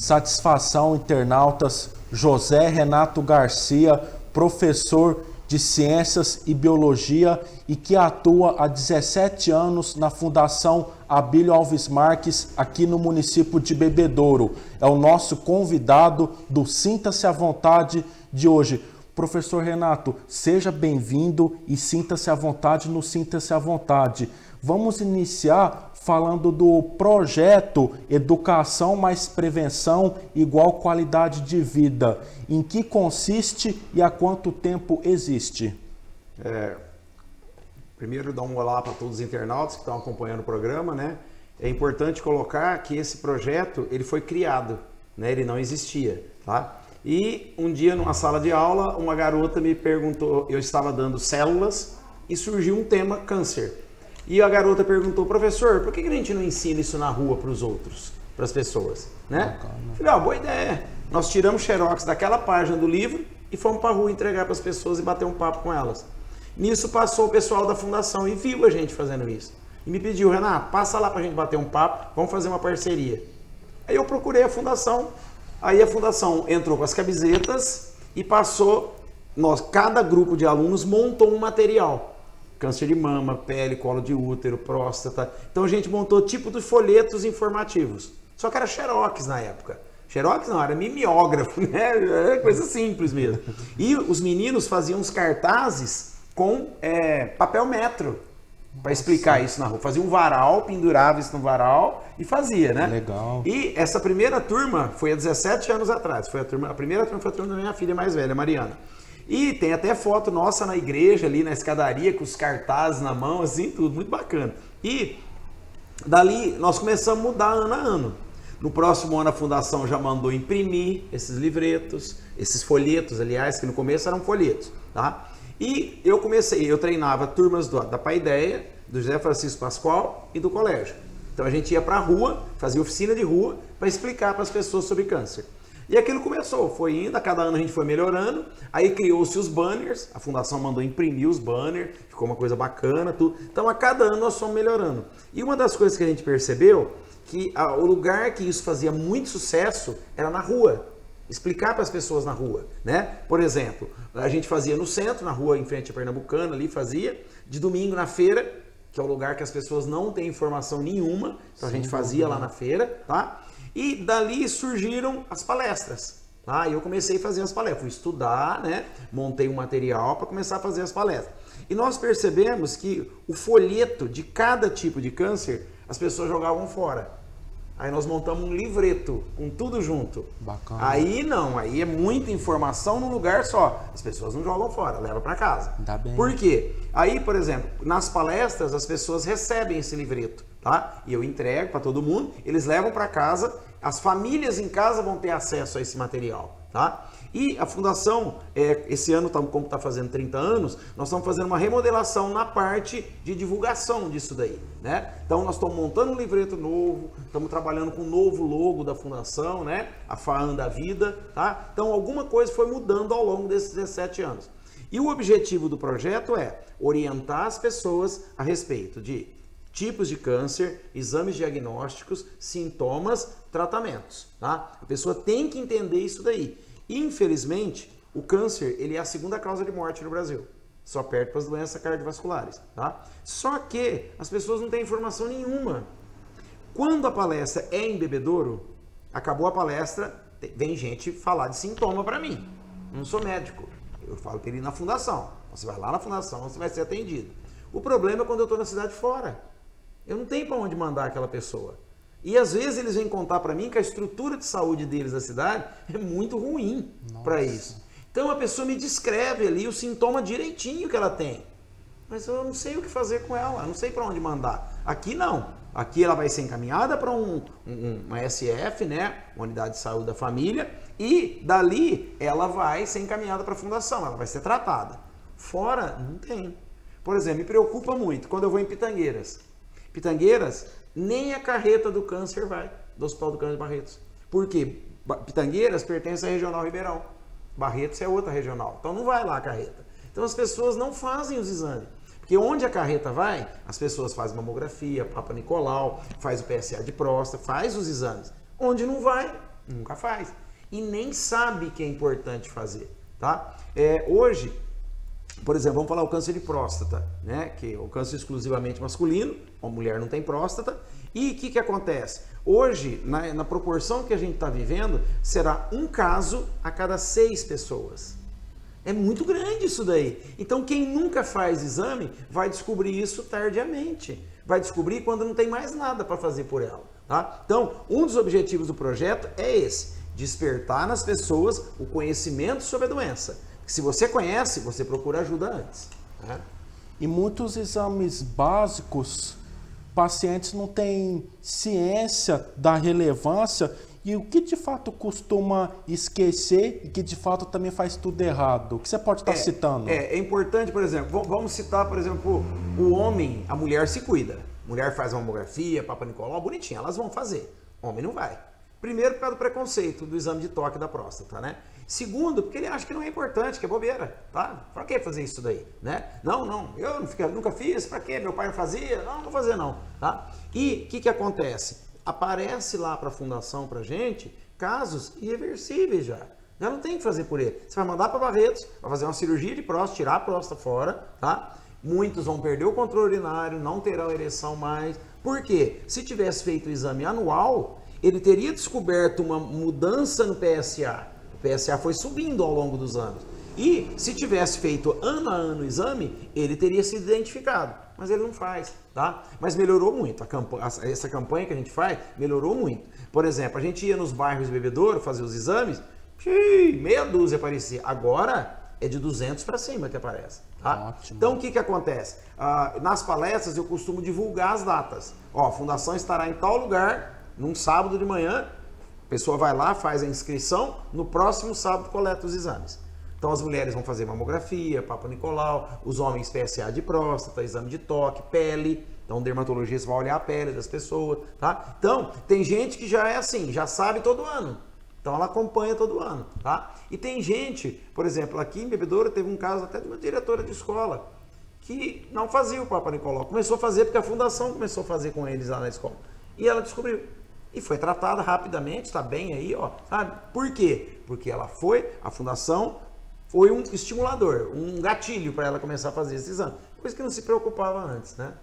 Satisfação, internautas. José Renato Garcia, professor de Ciências e Biologia e que atua há 17 anos na Fundação Abílio Alves Marques, aqui no município de Bebedouro. É o nosso convidado do Sinta-se à Vontade de hoje. Professor Renato, seja bem-vindo e sinta-se à vontade no Sinta-se à Vontade. Vamos iniciar falando do projeto Educação mais Prevenção igual qualidade de vida. Em que consiste e há quanto tempo existe? Primeiro, dar um olá para todos os internautas que estão acompanhando o programa, né? É importante colocar que esse projeto ele foi criado, né? Ele não existia, tá? E um dia, numa sala de aula, uma garota me perguntou, eu estava dando células e surgiu um tema câncer. E a garota perguntou, professor, por que a gente não ensina isso na rua para os outros, para as pessoas, né? Falei, boa ideia. Nós tiramos xerox daquela página do livro e fomos para a rua entregar para as pessoas e bater um papo com elas. Nisso passou o pessoal da fundação e viu a gente fazendo isso. E me pediu, Renato, passa lá para a gente bater um papo, vamos fazer uma parceria. Aí eu procurei a fundação, aí a fundação entrou com as camisetas e passou, cada grupo de alunos montou um material. Câncer de mama, pele, colo de útero, próstata. Então a gente montou tipo de folhetos informativos. Só que era xerox na época. Xerox não, era mimeógrafo, né? Era coisa simples mesmo. E os meninos faziam uns cartazes com papel metro para explicar isso na rua. Fazia um varal, pendurava isso no varal e fazia, né? Legal. E essa primeira turma foi há 17 anos atrás. A primeira turma foi a turma da minha filha mais velha, Mariana. E tem até foto nossa na igreja, ali na escadaria, com os cartazes na mão, assim, tudo, muito bacana. E dali nós começamos a mudar ano a ano. No próximo ano a fundação já mandou imprimir esses livretos, esses folhetos, aliás, que no começo eram folhetos, tá? E eu treinava turmas da Paideia, do José Francisco Pascoal e do colégio. Então a gente ia para a rua, fazia oficina de rua, para explicar para as pessoas sobre câncer. E aquilo começou, foi indo, a cada ano a gente foi melhorando, aí criou-se os banners, a fundação mandou imprimir os banners, ficou uma coisa bacana, tudo. Então a cada ano nós fomos melhorando. E uma das coisas que a gente percebeu, que o lugar que isso fazia muito sucesso era na rua, explicar para as pessoas na rua, né? Por exemplo, a gente fazia no centro, na rua em frente à Pernambucana, ali fazia, de domingo na feira, que é o lugar que as pessoas não têm informação nenhuma, então a gente fazia lá na feira, tá? E dali surgiram as palestras. Tá? E eu comecei a fazer as palestras. Fui estudar, né? Montei um material para começar a fazer as palestras. E nós percebemos que o folheto de cada tipo de câncer, as pessoas jogavam fora. Aí nós montamos um livreto com tudo junto. Bacana. Aí é muita informação num lugar só. As pessoas não jogam fora, levam para casa. Dá bem. Por quê? Aí, por exemplo, nas palestras as pessoas recebem esse livreto, tá? E eu entrego para todo mundo, eles levam para casa, as famílias em casa vão ter acesso a esse material, tá? E a fundação, esse ano, como está fazendo 30 anos, nós estamos fazendo uma remodelação na parte de divulgação disso daí, né? Então nós estamos montando um livreto novo, estamos trabalhando com um novo logo da fundação, né? A FAAN da Vida, tá? Então alguma coisa foi mudando ao longo desses 17 anos. E o objetivo do projeto é orientar as pessoas a respeito de tipos de câncer, exames diagnósticos, sintomas, tratamentos, tá? A pessoa tem que entender isso daí. Infelizmente, o câncer ele é a segunda causa de morte no Brasil. Só perto para as doenças cardiovasculares, tá? Só que as pessoas não têm informação nenhuma. Quando a palestra é em Bebedouro, acabou a palestra, vem gente falar de sintoma para mim. Não sou médico. Eu falo para ele ir na fundação. Você vai lá na fundação, você vai ser atendido. O problema é quando eu estou na cidade fora. Eu não tenho para onde mandar aquela pessoa. E às vezes eles vêm contar para mim que a estrutura de saúde deles da cidade é muito ruim para isso. Então a pessoa me descreve ali o sintoma direitinho que ela tem. Mas eu não sei o que fazer com ela, não sei para onde mandar. Aqui não. Aqui ela vai ser encaminhada para uma SF, né? Uma unidade de saúde da família. E dali ela vai ser encaminhada para a fundação, ela vai ser tratada. Fora, não tem. Por exemplo, me preocupa muito quando eu vou em Pitangueiras. Pitangueiras, nem a carreta do câncer vai, do Hospital do Câncer de Barretos. Por quê? Pitangueiras pertence à Regional Ribeirão. Barretos é outra regional. Então não vai lá a carreta. Então as pessoas não fazem os exames. Porque onde a carreta vai, as pessoas fazem mamografia, Papa Nicolau, faz o PSA de próstata, faz os exames. Onde não vai, Nunca faz. E nem sabe que é importante fazer, tá? Hoje, por exemplo, vamos falar o câncer de próstata, né? Que é o câncer exclusivamente masculino, a mulher não tem próstata. E o que acontece? Hoje, na proporção que a gente está vivendo, será um caso a cada 6 pessoas. É muito grande isso daí. Então, quem nunca faz exame vai descobrir isso tardiamente. Vai descobrir quando não tem mais nada para fazer por ela. Tá? Então, um dos objetivos do projeto é esse: despertar nas pessoas o conhecimento sobre a doença. Se você conhece, você procura ajuda antes. Né? E muitos exames básicos, pacientes não têm ciência da relevância e o que de fato costuma esquecer e que de fato também faz tudo errado. O que você pode estar citando? É importante, por exemplo, vamos citar, por exemplo, o homem, a mulher se cuida. Mulher faz mamografia, Papa Nicolau, bonitinho, elas vão fazer. Homem não vai. Primeiro, por causa do preconceito do exame de toque da próstata, né? Segundo, porque ele acha que não é importante, que é bobeira, tá? Pra que fazer isso daí, né? Não, eu nunca fiz, pra quê? Meu pai não fazia? Não vou fazer não, tá? E o que acontece? Aparece lá pra fundação, pra gente, casos irreversíveis já. Já não tem o que fazer por ele. Você vai mandar para Barretos, vai fazer uma cirurgia de próstata, tirar a próstata fora, tá? Muitos vão perder o controle urinário, não terão ereção mais. Por quê? Se tivesse feito o exame anual, ele teria descoberto uma mudança no PSA. O PSA foi subindo ao longo dos anos. E se tivesse feito ano a ano o exame, ele teria sido identificado. Mas ele não faz, tá? Mas melhorou muito. Essa campanha que a gente faz melhorou muito. Por exemplo, a gente ia nos bairros de bebedouro fazer os exames, meia dúzia aparecia. Agora é de 200 para cima que aparece. Tá? Ótimo. Então o que acontece? Nas palestras eu costumo divulgar as datas. Ó, a fundação estará em tal lugar, num sábado de manhã, a pessoa vai lá, faz a inscrição, no próximo sábado coleta os exames. Então as mulheres vão fazer mamografia, Papa Nicolau, os homens PSA de próstata, exame de toque, pele. Então o dermatologista vai olhar a pele das pessoas, tá? Então tem gente que já é assim, já sabe todo ano. Então ela acompanha todo ano, tá? E tem gente, por exemplo, aqui em Bebedouro teve um caso até de uma diretora de escola que não fazia o Papa Nicolau. Começou a fazer porque a fundação começou a fazer com eles lá na escola. E ela descobriu. E foi tratada rapidamente, está bem aí, ó, sabe? Por quê? Porque ela foi, a fundação foi um estimulador, um gatilho para ela começar a fazer esse exame. Coisa que não se preocupava antes, né?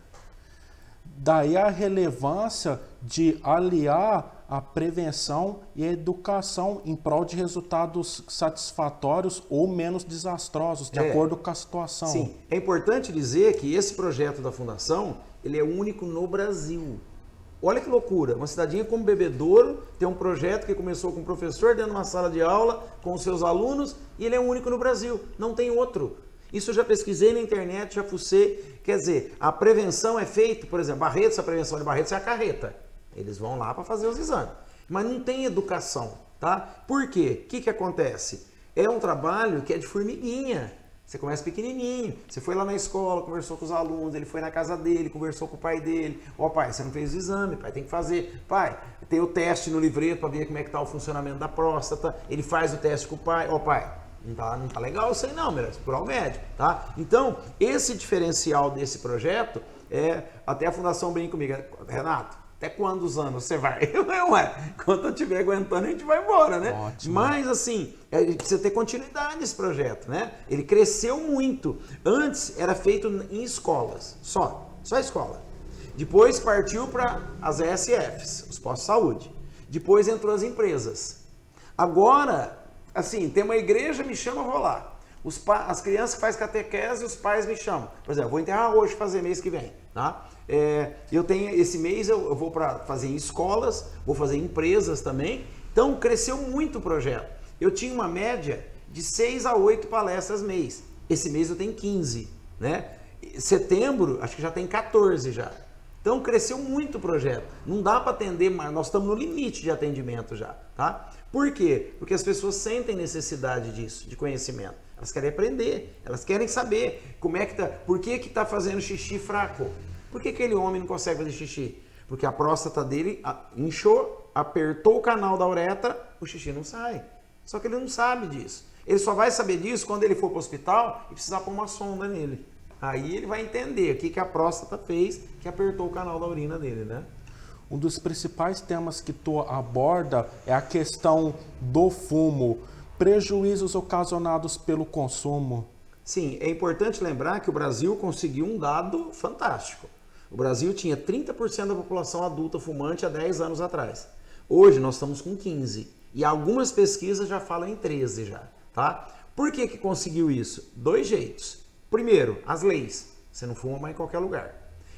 Daí a relevância de aliar a prevenção e a educação em prol de resultados satisfatórios ou menos desastrosos, de acordo com a situação. Sim, é importante dizer que esse projeto da Fundação, ele é único no Brasil. Olha que loucura, uma cidadinha como Bebedouro tem um projeto que começou com um professor dentro de uma sala de aula, com os seus alunos, e ele é único no Brasil, não tem outro. Isso eu já pesquisei na internet, já fucei. Quer dizer, a prevenção é feita, por exemplo, Barretos, a prevenção de Barretos é a carreta. Eles vão lá para fazer os exames. Mas não tem educação, tá? Por quê? O que acontece? É um trabalho que é de formiguinha. Você começa pequenininho. Você foi lá na escola, conversou com os alunos, ele foi na casa dele, conversou com o pai dele. Ó, pai, você não fez o exame, pai, tem que fazer. Pai, tem o teste no livreto para ver como é que tá o funcionamento da próstata. Ele faz o teste com o pai. Ó, pai, não tá legal isso aí não, merece procurar o médico, tá? Então, esse diferencial desse projeto, até a Fundação brinca comigo, Renato, até quantos anos você vai? Quando eu estiver aguentando, a gente vai embora, né? Ótimo. Mas, assim, precisa ter continuidade esse projeto, né? Ele cresceu muito. Antes, era feito em escolas, só escola. Depois, partiu para as ESFs, os postos de saúde. Depois, entrou as empresas. Agora, assim, tem uma igreja, me chama, eu vou lá. As crianças que fazem catequese, os pais me chamam. Por exemplo, vou enterrar hoje, fazer mês que vem, tá? Eu tenho, esse mês eu vou para fazer em escolas, vou fazer em empresas também. Então, cresceu muito o projeto. Eu tinha uma média de 6 a 8 palestras mês. Esse mês eu tenho 15, né? Setembro, acho que já tem 14 já. Então, cresceu muito o projeto. Não dá para atender mais, nós estamos no limite de atendimento já, tá? Por quê? Porque as pessoas sentem necessidade disso, de conhecimento. Elas querem aprender, elas querem saber como é que tá, por que que tá fazendo xixi fraco? Por que aquele homem não consegue fazer xixi? Porque a próstata dele inchou, apertou o canal da uretra, o xixi não sai. Só que ele não sabe disso. Ele só vai saber disso quando ele for para o hospital e precisar pôr uma sonda nele. Aí ele vai entender o que a próstata fez que apertou o canal da urina dele, né? Um dos principais temas que tu aborda é a questão do fumo, prejuízos ocasionados pelo consumo. Sim, é importante lembrar que o Brasil conseguiu um dado fantástico. O Brasil tinha 30% da população adulta fumante há 10 anos atrás. Hoje nós estamos com 15%. E algumas pesquisas já falam em 13% já, tá? Por que que conseguiu isso? 2 jeitos. Primeiro, as leis. Você não fuma mais em qualquer lugar.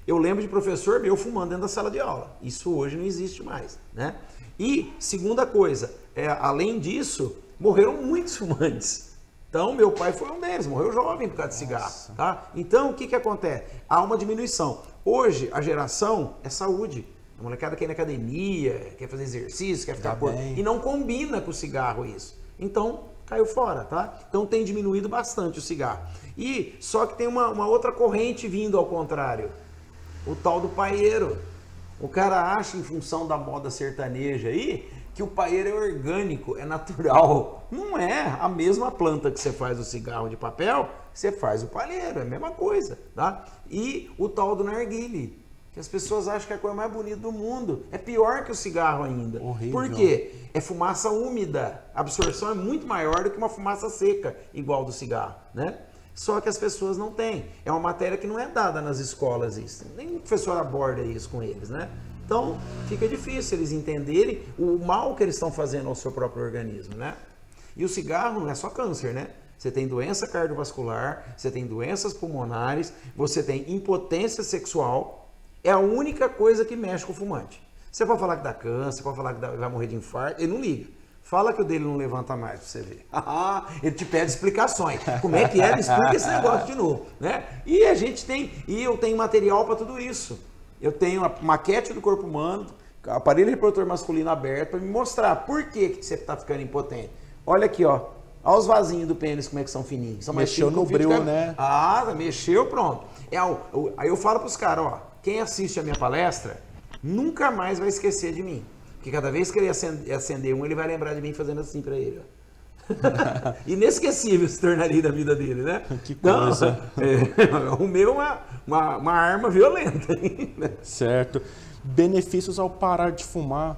Eu lembro de professor meu fumando dentro da sala de aula. Isso hoje não existe mais, né? E, segunda coisa, além disso, morreram muitos fumantes. Então, meu pai foi um deles, morreu jovem por causa de cigarro, tá? Então, o que que acontece? Há uma diminuição. Hoje, a geração é saúde. A molecada quer ir na academia, quer fazer exercício, quer ficar e não combina com o cigarro isso. Então, caiu fora, tá? Então, tem diminuído bastante o cigarro. E só que tem uma outra corrente vindo ao contrário. O tal do paieiro. O cara acha, em função da moda sertaneja aí, que o paieiro é orgânico, é natural. Não é a mesma planta que você faz o cigarro de papel, você faz o palheiro, é a mesma coisa, tá? E o tal do narguile, que as pessoas acham que é a coisa mais bonita do mundo. É pior que o cigarro ainda. Horrível. Por quê? É fumaça úmida. A absorção é muito maior do que uma fumaça seca, igual do cigarro, né? Só que as pessoas não têm. É uma matéria que não é dada nas escolas isso. Nem o professor aborda isso com eles, né? Então, fica difícil eles entenderem o mal que eles estão fazendo ao seu próprio organismo, né? E o cigarro não é só câncer, né? Você tem doença cardiovascular, você tem doenças pulmonares, você tem impotência sexual. É a única coisa que mexe com o fumante. Você pode falar que dá câncer, pode falar que vai morrer de infarto, ele não liga. Fala que o dele não levanta mais pra você ver. Ele te pede explicações. Como é que é? Me explica esse negócio de novo, né? E a gente tem, e eu tenho material para tudo isso. Eu tenho a maquete do corpo humano, aparelho reprodutor masculino aberto para me mostrar por que você está ficando impotente. Olha aqui, ó. Olha os vasinhos do pênis, como é que são fininhos. São mexeu no breu, né? Mexeu, pronto. Aí eu falo pros caras, ó, quem assiste a minha palestra nunca mais vai esquecer de mim. Porque cada vez que ele acender um, ele vai lembrar de mim fazendo assim pra ele, ó. Inesquecível se tornaria da vida dele, né? Que coisa. O meu é uma arma violenta. Certo. Benefícios ao parar de fumar.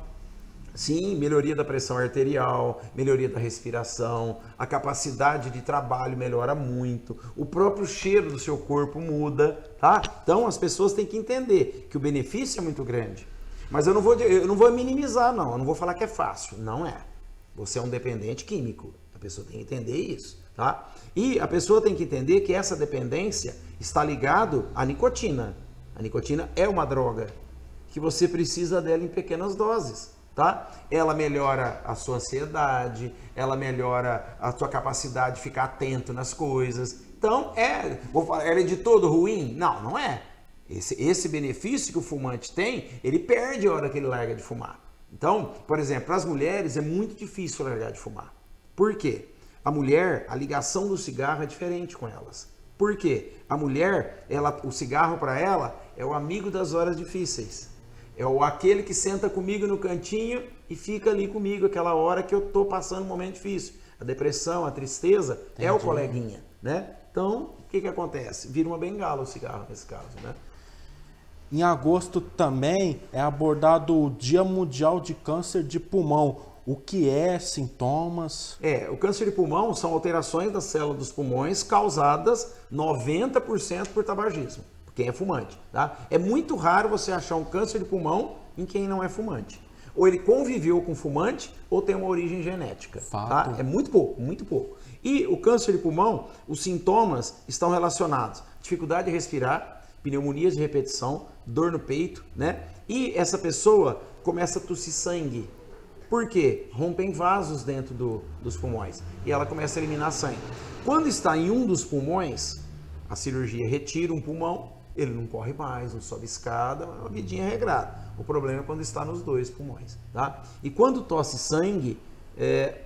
Sim, melhoria da pressão arterial, melhoria da respiração, a capacidade de trabalho melhora muito, o próprio cheiro do seu corpo muda, tá? Então as pessoas têm que entender que o benefício é muito grande. Mas eu não vou minimizar, não. Eu não vou falar que é fácil. Não é. Você é um dependente químico. A pessoa tem que entender isso, tá? E a pessoa tem que entender que essa dependência está ligado à nicotina. A nicotina é uma droga que você precisa dela em pequenas doses, tá? Ela melhora a sua ansiedade, ela melhora a sua capacidade de ficar atento nas coisas. Então, ela é de todo ruim? Não, não é. Esse benefício que o fumante tem, ele perde a hora que ele larga de fumar. Então, por exemplo, para as mulheres é muito difícil largar de fumar. Por quê? A mulher, a ligação do cigarro é diferente com elas. Por quê? A mulher, o cigarro para ela é o amigo das horas difíceis. É aquele que senta comigo no cantinho e fica ali comigo aquela hora que eu estou passando um momento difícil. A depressão, a tristeza, é o coleguinha, né? Então, o que acontece? Vira uma bengala o cigarro nesse caso, né? Em agosto também é abordado o Dia Mundial de Câncer de Pulmão. O que é? Sintomas? O câncer de pulmão são alterações das células dos pulmões causadas 90% por tabagismo, por quem é fumante, tá? É muito raro você achar um câncer de pulmão em quem não é fumante. Ou ele conviveu com fumante ou tem uma origem genética. Tá? É muito pouco, muito pouco. E o câncer de pulmão, os sintomas estão relacionados à dificuldade de respirar, pneumonias de repetição, dor no peito, né? E essa pessoa começa a tossir sangue. Por quê? Rompem vasos dentro dos pulmões e ela começa a eliminar sangue. Quando está em um dos pulmões, a cirurgia retira um pulmão, ele não corre mais, não sobe escada, é uma vidinha regrada. O problema é quando está nos 2 pulmões, tá? E quando tosse sangue,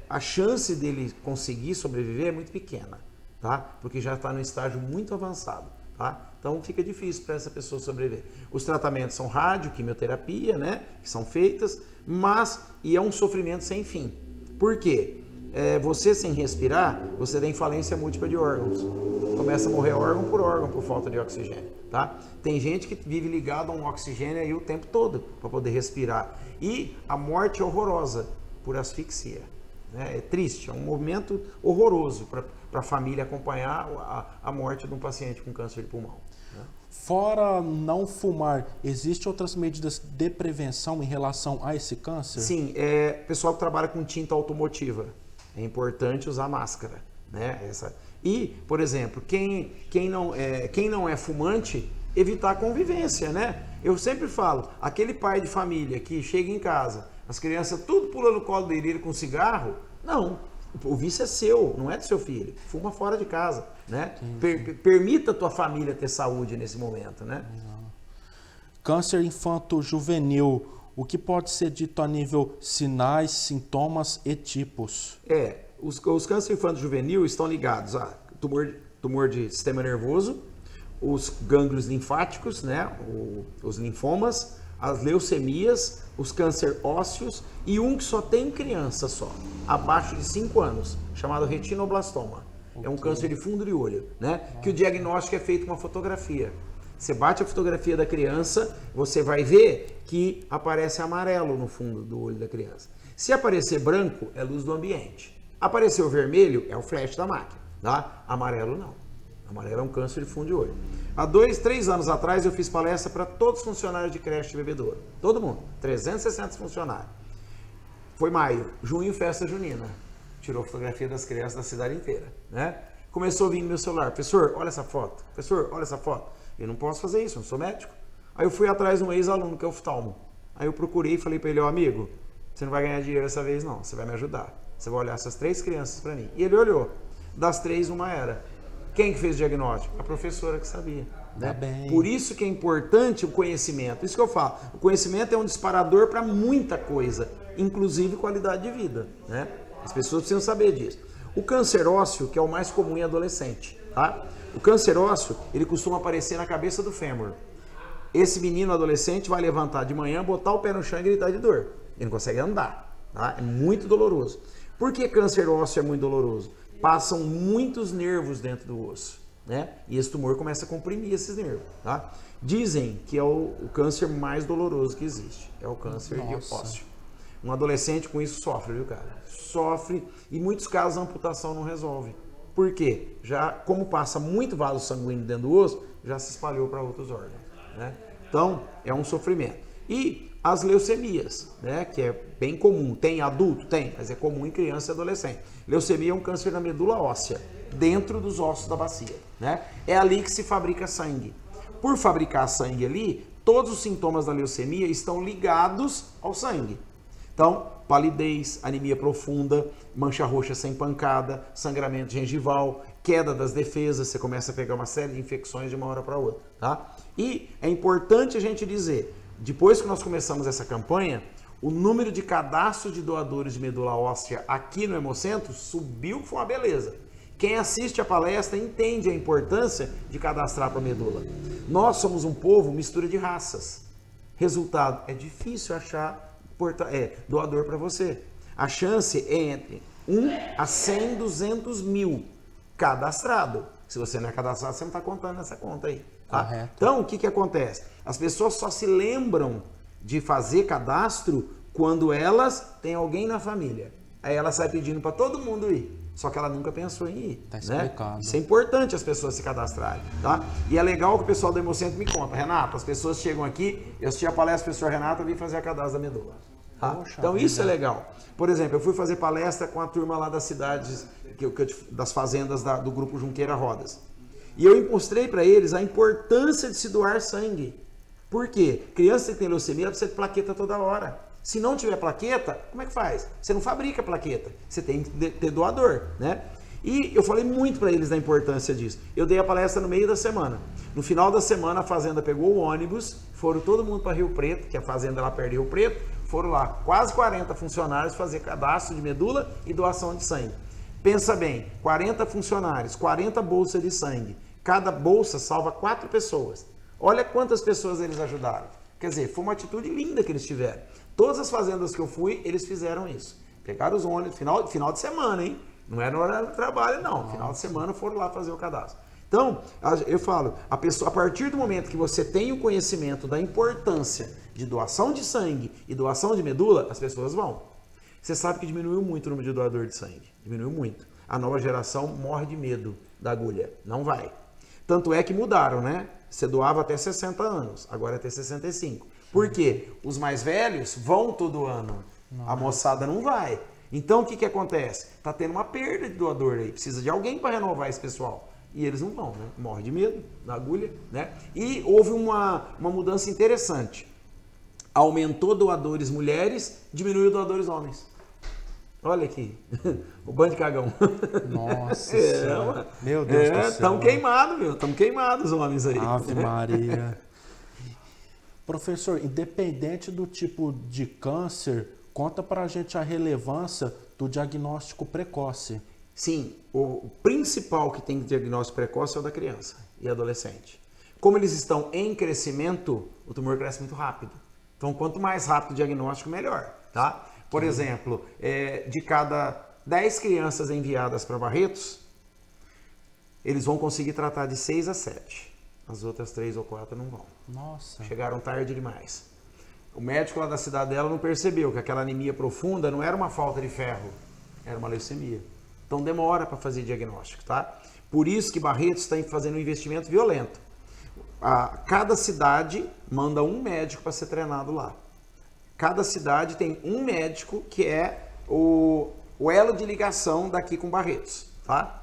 a chance dele conseguir sobreviver é muito pequena, tá? Porque já está no estágio muito avançado, tá? Então fica difícil para essa pessoa sobreviver. Os tratamentos são rádio, quimioterapia, né? Que são feitas, e é um sofrimento sem fim. Por quê? você sem respirar, você tem falência múltipla de órgãos. Começa a morrer órgão por falta de oxigênio, tá? Tem gente que vive ligado a um oxigênio aí o tempo todo para poder respirar. E a morte é horrorosa por asfixia. É triste, é um movimento horroroso para a família acompanhar a morte de um paciente com câncer de pulmão. Né? Fora não fumar, existem outras medidas de prevenção em relação a esse câncer? Sim, pessoal que trabalha com tinta automotiva, é importante usar máscara. Né? E, por exemplo, quem não é fumante, evitar a convivência. Né? Eu sempre falo, aquele pai de família que chega em casa, as crianças tudo pulando no colo dele, ele com cigarro, não, o vício é seu, não é do seu filho, fuma fora de casa, né? Permita a tua família ter saúde nesse momento, né? Câncer infanto-juvenil, o que pode ser dito a nível sinais, sintomas e tipos? Os cânceres infanto-juvenil estão ligados a tumor de sistema nervoso, os gânglios linfáticos, né? Os linfomas, as leucemias, os câncer ósseos e um que só tem criança só, abaixo de 5 anos, chamado retinoblastoma. É um câncer de fundo de olho, né? Que o diagnóstico é feito com uma fotografia. Você bate a fotografia da criança, você vai ver que aparece amarelo no fundo do olho da criança. Se aparecer branco, é luz do ambiente. Apareceu vermelho, é o flash da máquina, tá? Amarelo não. Amarelo é um câncer de fundo de olho. Há 2, 3 anos atrás eu fiz palestra para todos os funcionários de creche de bebedouro. Todo mundo, 360 funcionários. Foi maio, junho, festa junina. Tirou fotografia das crianças da cidade inteira, né? Começou a vir no meu celular, professor, olha essa foto. Professor, olha essa foto. Eu não posso fazer isso, eu não sou médico. Aí eu fui atrás de um ex-aluno que é oftalmo. Aí eu procurei e falei para ele, amigo, você não vai ganhar dinheiro dessa vez não, você vai me ajudar. Você vai olhar essas 3 crianças para mim. E ele olhou. Das 3, uma era. Quem que fez o diagnóstico? A professora que sabia. Né? Bem. Por isso que é importante o conhecimento. Isso que eu falo. O conhecimento é um disparador para muita coisa, inclusive qualidade de vida. Né? As pessoas precisam saber disso. O câncer ósseo, que é o mais comum em adolescente. Tá? O câncer ósseo, ele costuma aparecer na cabeça do fêmur. Esse menino adolescente vai levantar de manhã, botar o pé no chão e gritar de dor. Ele não consegue andar. Tá? É muito doloroso. Por que câncer ósseo é muito doloroso? Passam muitos nervos dentro do osso, né? E esse tumor começa a comprimir esses nervos, tá? Dizem que é o câncer mais doloroso que existe, é o câncer de ósseo. Um adolescente com isso sofre, viu, cara? Sofre e em muitos casos a amputação não resolve. Por quê? Já como passa muito vaso sanguíneo dentro do osso, já se espalhou para outros órgãos, né? Então, é um sofrimento. E as leucemias, né, que é bem comum. Tem adulto? Tem, mas é comum em criança e adolescente. Leucemia é um câncer na medula óssea, dentro dos ossos da bacia. Né? É ali que se fabrica sangue. Por fabricar sangue ali, todos os sintomas da leucemia estão ligados ao sangue. Então, palidez, anemia profunda, mancha roxa sem pancada, sangramento gengival, queda das defesas, você começa a pegar uma série de infecções de uma hora para outra. Tá? E é importante a gente dizer, depois que nós começamos essa campanha, o número de cadastros de doadores de medula óssea aqui no Hemocentro subiu, foi uma beleza. Quem assiste a palestra entende a importância de cadastrar para a medula. Nós somos um povo mistura de raças. Resultado, é difícil achar doador para você. A chance é entre 1 a 100, 200 mil cadastrado. Se você não é cadastrado, você não está contando nessa conta aí. Tá? Então, o que acontece? As pessoas só se lembram de fazer cadastro quando elas têm alguém na família. Aí ela sai pedindo para todo mundo ir. Só que ela nunca pensou em ir. Tá explicado. Né? Isso é importante as pessoas se cadastrarem. Tá? E é legal que o pessoal do Hemocentro me conta. Renato, as pessoas chegam aqui, eu assisti a palestra do professor Renato, eu vim fazer a cadastro da medula. Tá? Então isso é legal. Por exemplo, eu fui fazer palestra com a turma lá das cidades, das fazendas do grupo Junqueira Rodas. E eu mostrei para eles a importância de se doar sangue. Por quê? Criança que tem leucemia precisa de plaqueta toda hora. Se não tiver plaqueta, como é que faz? Você não fabrica plaqueta. Você tem que ter doador, né? E eu falei muito para eles da importância disso. Eu dei a palestra no meio da semana. No final da semana, a fazenda pegou o ônibus, foram todo mundo para Rio Preto, que a fazenda lá perto de Rio Preto, foram lá quase 40 funcionários fazer cadastro de medula e doação de sangue. Pensa bem, 40 funcionários, 40 bolsas de sangue. Cada bolsa salva 4 pessoas. Olha quantas pessoas eles ajudaram. Quer dizer, foi uma atitude linda que eles tiveram. Todas as fazendas que eu fui, eles fizeram isso. Pegaram os ônibus, final de semana, hein? Não era no horário do trabalho, não. Final de semana foram lá fazer o cadastro. Então, eu falo, a pessoa, a partir do momento que você tem o conhecimento da importância de doação de sangue e doação de medula, as pessoas vão. Você sabe que diminuiu muito o número de doador de sangue. Diminuiu muito. A nova geração morre de medo da agulha. Não vai. Tanto é que mudaram, né? Você doava até 60 anos, agora é até 65. Por quê? Os mais velhos vão todo ano. A moçada não vai. Então, o que acontece? Tá tendo uma perda de doador aí. Precisa de alguém para renovar esse pessoal. E eles não vão, né? Morre de medo da agulha, né? E houve uma mudança interessante. Aumentou doadores mulheres, diminuiu doadores homens. Olha aqui, o bando de cagão. Nossa Senhora. Meu Deus do céu. Estamos queimados, meu. Estamos queimados os homens aí. Ave Maria. Professor, independente do tipo de câncer, conta pra gente a relevância do diagnóstico precoce. Sim, o principal que tem diagnóstico precoce é o da criança e adolescente. Como eles estão em crescimento, o tumor cresce muito rápido. Então, quanto mais rápido o diagnóstico, melhor, tá? Por exemplo, de cada 10 crianças enviadas para Barretos, eles vão conseguir tratar de 6 a 7. As outras 3 ou 4 não vão. Nossa. Chegaram tarde demais. O médico lá da cidade dela não percebeu que aquela anemia profunda não era uma falta de ferro, era uma leucemia. Então demora para fazer diagnóstico, tá? Por isso que Barretos está fazendo um investimento violento. Cada cidade manda um médico para ser treinado lá. Cada cidade tem um médico que é o elo de ligação daqui com Barretos, tá?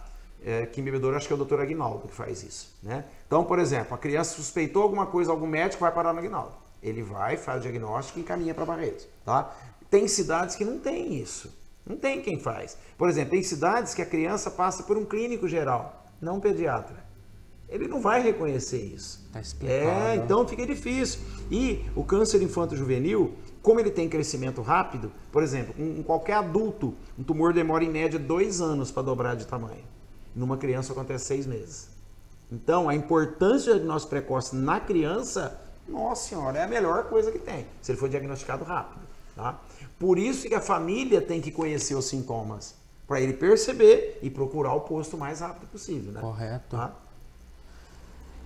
Aqui em Bebedouro, acho que é o Dr. Aguinaldo que faz isso, né? Então, por exemplo, a criança suspeitou alguma coisa, algum médico vai parar no Aguinaldo. Ele vai, faz o diagnóstico e encaminha para Barretos, tá? Tem cidades que não tem isso. Não tem quem faz. Por exemplo, tem cidades que a criança passa por um clínico geral, não um pediatra. Ele não vai reconhecer isso. Tá explicado. Então fica difícil. E o câncer infanto-juvenil, como ele tem crescimento rápido, por exemplo, em qualquer adulto, um tumor demora em média 2 anos para dobrar de tamanho. Numa criança acontece 6 meses. Então, a importância do diagnóstico precoce na criança, nossa senhora, é a melhor coisa que tem, se ele for diagnosticado rápido, tá? Por isso que a família tem que conhecer os sintomas, para ele perceber e procurar o posto o mais rápido possível, né? Correto. Tá?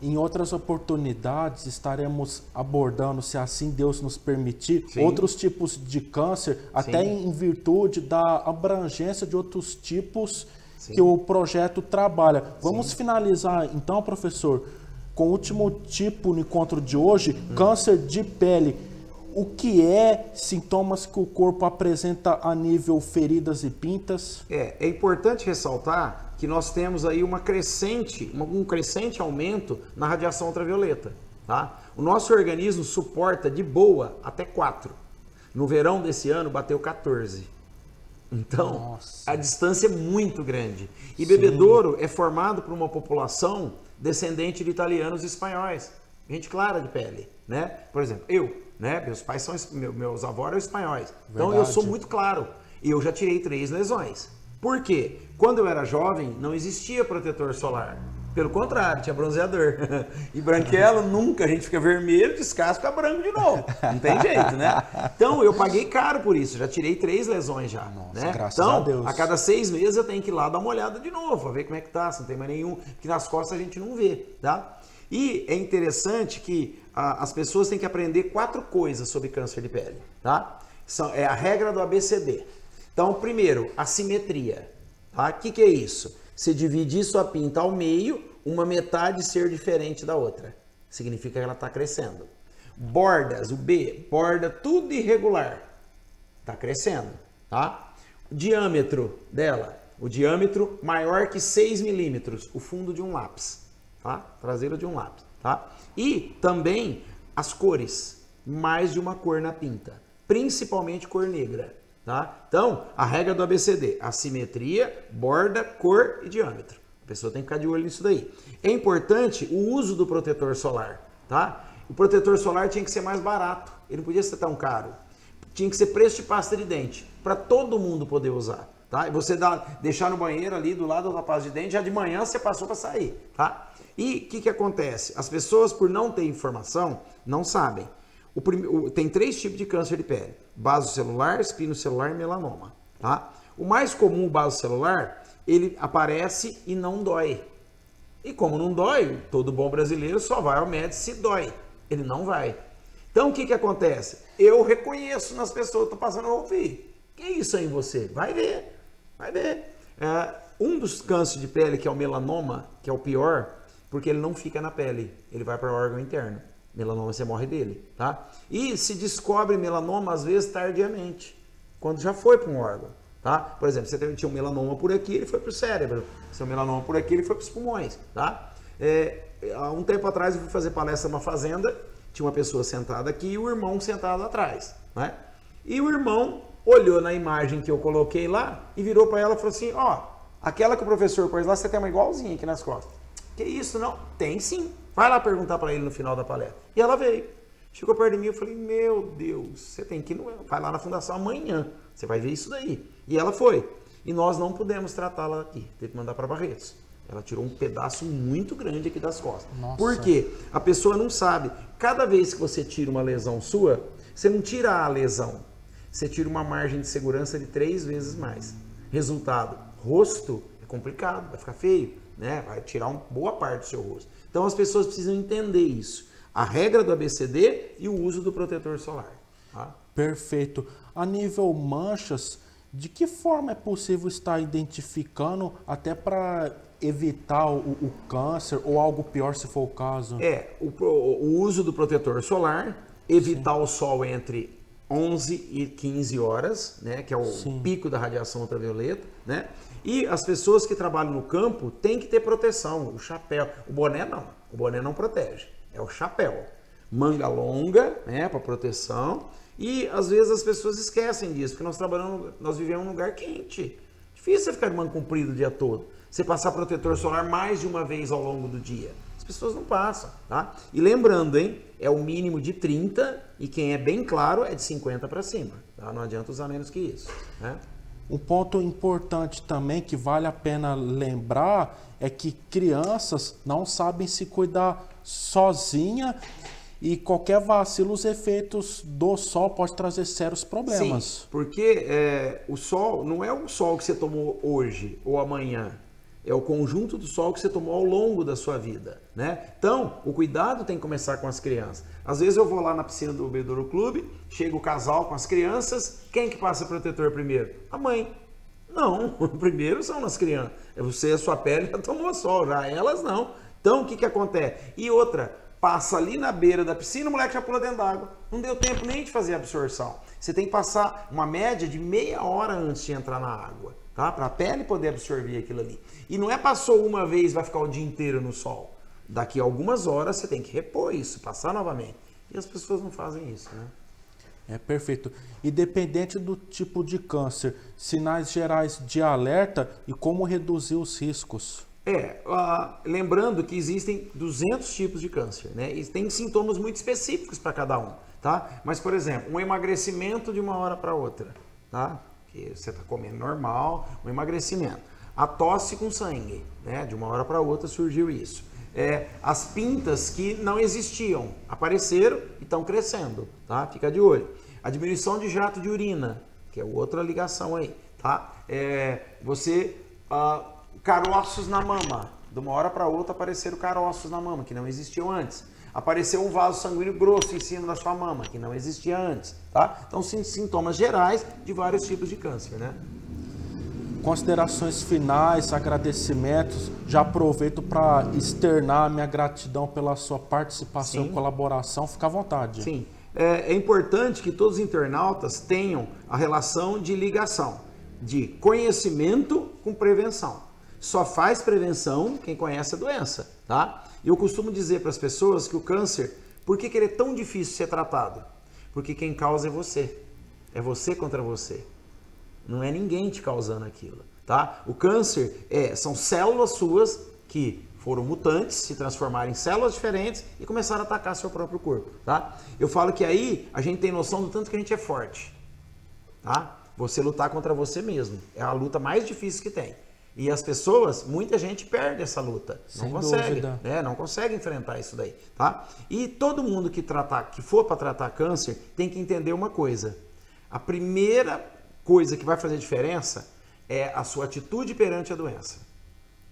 Em outras oportunidades, estaremos abordando, se assim Deus nos permitir, Sim. outros tipos de câncer, até em virtude da abrangência de outros tipos que o projeto trabalha. Vamos finalizar, então, professor, com o último tipo no encontro de hoje, câncer de pele. O que é sintomas que o corpo apresenta a nível feridas e pintas? É importante ressaltar que nós temos aí um crescente aumento na radiação ultravioleta, tá? O nosso organismo suporta de boa até 4. No verão desse ano bateu 14. Então, Nossa. a distância é muito grande. E Bebedouro é formado por uma população descendente de italianos e espanhóis. Gente clara de pele, né? Por exemplo, né? Meus avós eram espanhóis. Então eu sou muito claro. E eu já tirei 3 lesões. Por quê? Quando eu era jovem, não existia protetor solar. Pelo contrário, tinha bronzeador. E branquelo, nunca. A gente fica vermelho, descasca, fica branco de novo. Não tem jeito, né? Então, eu paguei caro por isso. Já tirei 3 lesões já. Nossa, né? graças então, a Deus. A cada 6 meses eu tenho que ir lá dar uma olhada de novo, pra ver como é que tá, se não tem mais nenhum. Que nas costas a gente não vê, tá? E é interessante que as pessoas têm que aprender 4 coisas sobre câncer de pele, tá? É a regra do ABCD. Então, primeiro, assimetria. Tá? O que é isso? Você dividir sua pinta ao meio, uma metade ser diferente da outra. Significa que ela está crescendo. Bordas, o B, borda tudo irregular. Está crescendo, tá? O diâmetro dela, o diâmetro maior que 6 milímetros, o fundo de um lápis, tá? Traseiro de um lápis, tá? E também as cores, mais de uma cor na pinta, principalmente cor negra. Tá? Então, a regra do ABCD, assimetria, borda, cor e diâmetro. A pessoa tem que ficar de olho nisso daí. É importante o uso do protetor solar. Tá? O protetor solar tinha que ser mais barato, ele não podia ser tão caro. Tinha que ser preço de pasta de dente, para todo mundo poder usar. Tá? E você deixar no banheiro ali do lado da pasta de dente, já de manhã você passou para sair. Tá? E o que acontece? As pessoas, por não ter informação, não sabem. Tem 3 tipos de câncer de pele: basocelular, espinocelular e melanoma. tá? O mais comum, o vaso celular, ele aparece e não dói. E como não dói, todo bom brasileiro só vai ao médico se dói. Ele não vai. Então, o que acontece? Eu reconheço nas pessoas que estão passando a ouvir. Que é isso aí em você? Vai ver. Vai ver. Um dos cânceres de pele, que é o melanoma, que é o pior, porque ele não fica na pele. Ele vai para o órgão interno. Melanoma, você morre dele, tá? E se descobre melanoma, às vezes, tardiamente. Quando já foi para um órgão, tá? Por exemplo, você tinha um melanoma por aqui, ele foi para o cérebro. Seu melanoma por aqui, ele foi para os pulmões, tá? Há um tempo atrás, eu fui fazer palestra numa fazenda, tinha uma pessoa sentada aqui e o irmão sentado atrás, né? E o irmão olhou na imagem que eu coloquei lá e virou para ela e falou assim, ó, aquela que o professor pôs lá, você tem uma igualzinha aqui nas costas. Que isso, não? Tem sim. Vai lá perguntar para ele no final da palestra. E ela veio. Chegou perto de mim e eu falei, meu Deus, você tem que ir, vai lá na fundação amanhã, você vai ver isso daí. E ela foi. E nós não pudemos tratá-la aqui, teve que mandar para Barretos. Ela tirou um pedaço muito grande aqui das costas. Nossa. Por quê? A pessoa não sabe. Cada vez que você tira uma lesão sua, você não tira a lesão. Você tira uma margem de segurança de 3 vezes mais. Resultado, rosto é complicado, vai ficar feio, né? Vai tirar uma boa parte do seu rosto. Então as pessoas precisam entender isso. A regra do ABCD e o uso do protetor solar. Tá? Perfeito. A nível manchas, de que forma é possível estar identificando até para evitar o câncer ou algo pior se for o caso? O uso do protetor solar, evitar Sim. o sol entre 11 e 15 horas, né, que é o Sim. pico da radiação ultravioleta, né? E as pessoas que trabalham no campo têm que ter proteção, o chapéu, o boné não protege, é o chapéu. Manga longa, né, para proteção, e às vezes as pessoas esquecem disso, porque nós vivemos num lugar quente. Difícil você ficar de manga comprida o dia todo. Você passar protetor solar mais de uma vez ao longo do dia. As pessoas não passam, tá? E lembrando, hein, é o mínimo de 30 e quem é bem claro é de 50 para cima, tá? Não adianta usar menos que isso, né? Um ponto importante também que vale a pena lembrar é que crianças não sabem se cuidar sozinha e qualquer vacilo, os efeitos do sol pode trazer sérios problemas. Sim, porque o sol não é o sol que você tomou hoje ou amanhã, é o conjunto do sol que você tomou ao longo da sua vida, né? Então, o cuidado tem que começar com as crianças. Às vezes eu vou lá na piscina do Bebedouro Clube, chega o casal com as crianças, quem que passa protetor primeiro? A mãe. Não, primeiro são as crianças. Você, a sua pele já tomou sol, já elas não. Então, o que acontece? E outra, passa ali na beira da piscina, o moleque já pula dentro d'água. Não deu tempo nem de fazer a absorção. Você tem que passar uma média de meia hora antes de entrar na água, tá? Para a pele poder absorver aquilo ali. E não é passou uma vez, vai ficar o dia inteiro no sol. Daqui a algumas horas você tem que repor isso, passar novamente. E as pessoas não fazem isso, né? É perfeito. Independente do tipo de câncer, sinais gerais de alerta e como reduzir os riscos. Lembrando que existem 200 tipos de câncer, né? E tem sintomas muito específicos para cada um, tá? Mas, por exemplo, um emagrecimento de uma hora para outra, tá? Que você está comendo normal, um emagrecimento. A tosse com sangue, né? De uma hora para outra surgiu isso. As pintas que não existiam, apareceram e estão crescendo, tá? Fica de olho. A diminuição de jato de urina, que é outra ligação aí, tá? Caroços na mama. De uma hora para outra apareceram caroços na mama, que não existiam antes. Apareceu um vaso sanguíneo grosso em cima da sua mama, que não existia antes, tá? Então, sintomas gerais de vários tipos de câncer, né? Considerações finais, agradecimentos. Já aproveito para externar minha gratidão pela sua participação Sim. e colaboração. Fica à vontade. Sim. É importante que todos os internautas tenham a relação de ligação, de conhecimento com prevenção. Só faz prevenção quem conhece a doença, tá? Eu costumo dizer para as pessoas que o câncer, por que ele é tão difícil de ser tratado? Porque quem causa é você. É você contra você. Não é ninguém te causando aquilo, tá? O câncer são células suas que foram mutantes, se transformaram em células diferentes e começaram a atacar seu próprio corpo, tá? Eu falo que aí a gente tem noção do tanto que a gente é forte, tá? Você lutar contra você mesmo é a luta mais difícil que tem. E as pessoas, muita gente perde essa luta, não consegue, né? Não consegue enfrentar isso daí, tá? E todo mundo que for para tratar câncer tem que entender uma coisa. A primeira coisa que vai fazer diferença é a sua atitude perante a doença.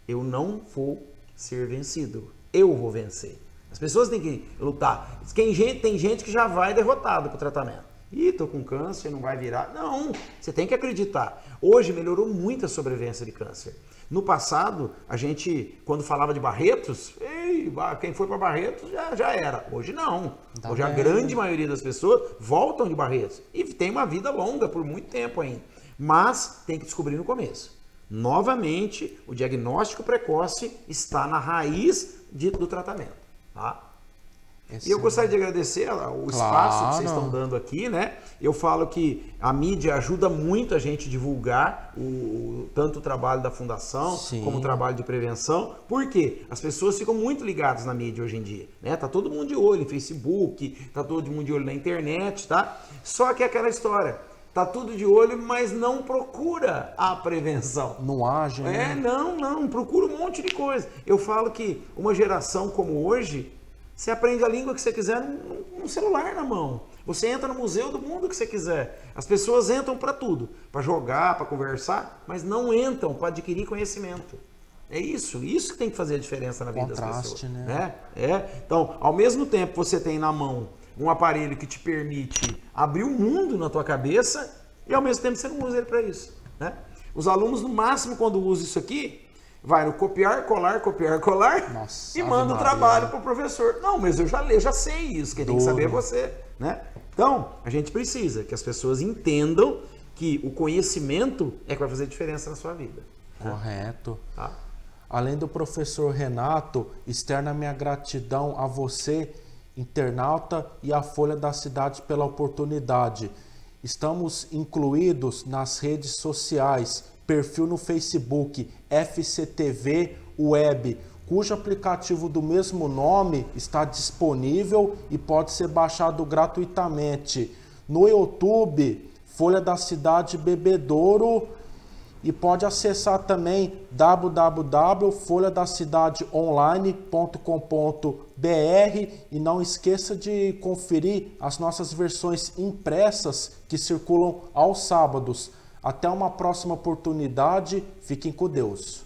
Eu não vou ser vencido, eu vou vencer. As pessoas têm que lutar. Tem gente que já vai derrotado para o tratamento. Ih, tô com câncer, não vai virar. Não, você tem que acreditar. Hoje melhorou muito a sobrevivência de câncer. No passado, a gente, quando falava de Barretos, quem foi para Barretos já era. Hoje não. Hoje a grande maioria das pessoas voltam de Barretos e tem uma vida longa por muito tempo ainda. Mas tem que descobrir no começo. Novamente, o diagnóstico precoce está na raiz do tratamento. Tá? E eu gostaria de agradecer o espaço que vocês estão dando aqui, né? Eu falo que a mídia ajuda muito a gente divulgar tanto o trabalho da Fundação como o trabalho de prevenção. Por quê? As pessoas ficam muito ligadas na mídia hoje em dia, né? Tá todo mundo de olho em Facebook, tá todo mundo de olho na internet, tá? Só que é aquela história, tá tudo de olho, mas não procura a prevenção. Não age, né? Não, procura um monte de coisa. Eu falo que uma geração como hoje, você aprende a língua que você quiser num celular na mão. Você entra no museu do mundo que você quiser. As pessoas entram para tudo, para jogar, para conversar, mas não entram para adquirir conhecimento. É isso que tem que fazer a diferença na vida das pessoas. Né? Então, ao mesmo tempo você tem na mão um aparelho que te permite abrir o mundo na tua cabeça e ao mesmo tempo você não usa ele para isso. Né? Os alunos, no máximo, quando usam isso aqui, vai no copiar, colar e manda o trabalho para o professor. Não, mas eu já sei isso, quem tem que saber é você. Né? Então, a gente precisa que as pessoas entendam que o conhecimento é que vai fazer diferença na sua vida. Correto. Tá? Além do professor Renato, externo a minha gratidão a você, internauta, e à Folha da Cidade pela oportunidade. Estamos incluídos nas redes sociais, perfil no Facebook FCTV Web, cujo aplicativo do mesmo nome está disponível e pode ser baixado gratuitamente. No YouTube, Folha da Cidade Bebedouro, e pode acessar também www.folhadacidadeonline.com.br e não esqueça de conferir as nossas versões impressas que circulam aos sábados. Até uma próxima oportunidade, fiquem com Deus.